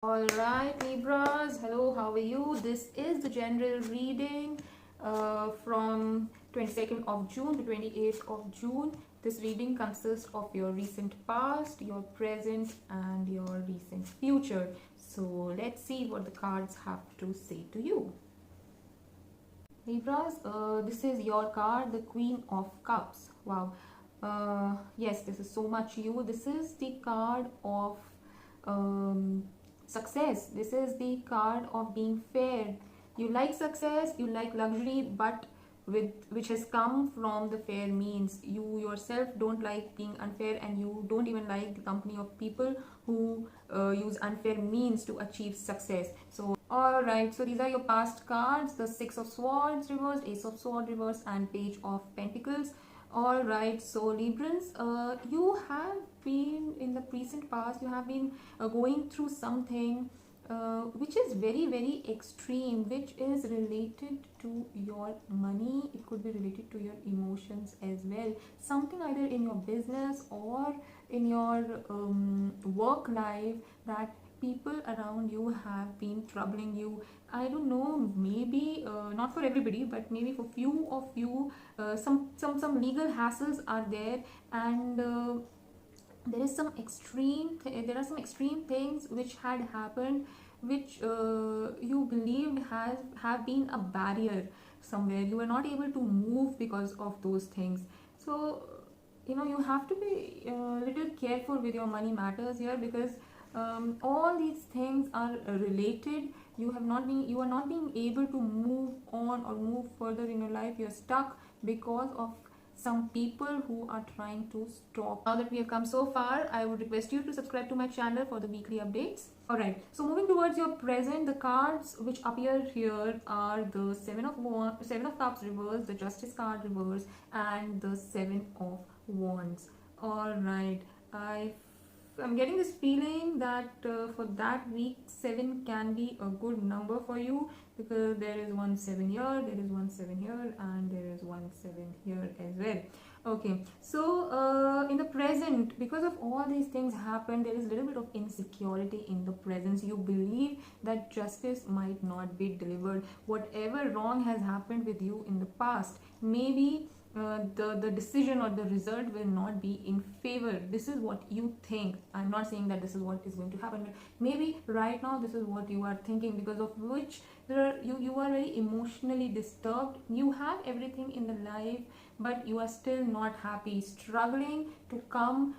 Alright, Libras, hello, how are you? This is the general reading from 22nd of June to 28th of June. This reading consists of your recent past, your present, and your recent future. So let's see what the cards have to say to you. Libras, this is your card, the Queen of Cups. Wow. Yes, this is so much you. This is the card of success. This is the card of being fair. You like success, you like luxury, but which has come from the fair means. You yourself don't like being unfair, and you don't even like the company of people who use unfair means to achieve success. So alright, so these are your past cards: the Six of Swords reversed, Ace of Swords reversed, and Page of Pentacles. Alright, so Librans, you have been in the recent past, you have been going through something which is very extreme, which is related to your money. It could be related to your emotions as well. Something either in your business or in your work life that people around you have been troubling you. I don't know, maybe not for everybody, but maybe for few of you, some legal hassles are there, and there are some extreme things which had happened, which you believed have been a barrier somewhere. You were not able to move because of those things. So you have to be a little careful with your money matters here, because all these things are related. You are not being able to move on or move further in your life. You're stuck because of some people who are trying to stop. Now that we have come so far, I would request you to subscribe to my channel for the weekly updates. Alright, so moving towards your present, the cards which appear here are the Seven of Cups reversed, the Justice card reversed, and the Seven of Wands. Alright, I'm getting this feeling that for that week, 7 can be a good number for you, because there is 1 7 here, there is 1 7 here, and there is 1 7 here as well. Okay, so in the present, because of all these things happen, there is a little bit of insecurity in the presence. You believe that justice might not be delivered. Whatever wrong has happened with you in the past, maybe the decision or the result will not be in favor. This is what you think. I'm not saying that this is what is going to happen, but maybe right now this is what you are thinking, because of which you are very emotionally disturbed. You have everything in the life, but you are still not happy, struggling to come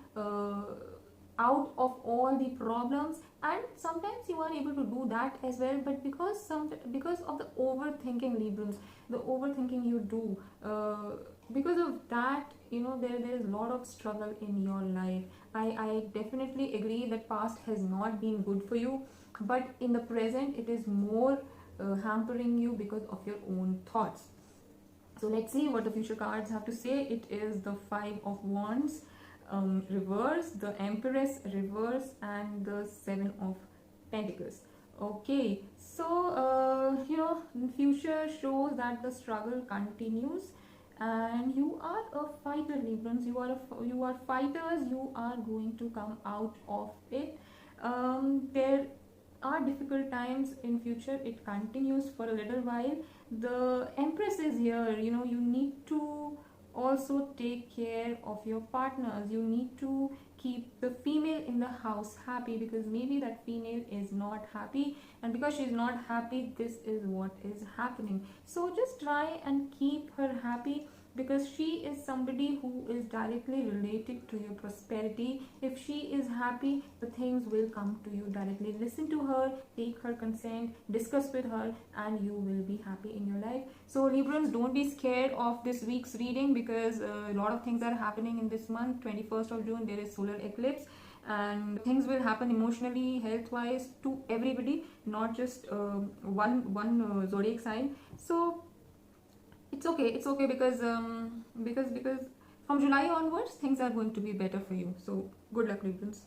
out of all the problems, and sometimes you are able to do that as well, but because of the overthinking, Librans, the overthinking you do, because of that, there is a lot of struggle in your life. I definitely agree that past has not been good for you, but in the present it is more hampering you because of your own thoughts. So let's see what the future cards have to say. It is the Five of Wands reverse, the Empress reverse, and the Seven of Pentacles. Okay, so the future shows that the struggle continues, and you are a fighter, Librans. You are fighters. You are going to come out of it. There are difficult times in future. It continues for a little while. The Empress is here. You need to also take care of your partners. You need to keep the female in the house happy, because maybe that female is not happy, and because she's not happy, this is what is happening. So just try and keep her happy, because she is somebody who is directly related to your prosperity. If she is happy, the things will come to you directly. Listen to her, take her consent, discuss with her, and you will be happy in your life. So Librans, don't be scared of this week's reading, because a lot of things are happening in this month. 21st of June, there is solar eclipse, and things will happen emotionally, health wise, to everybody, not just one zodiac sign. So it's okay, because from July onwards, things are going to be better for you. So good luck, Librans.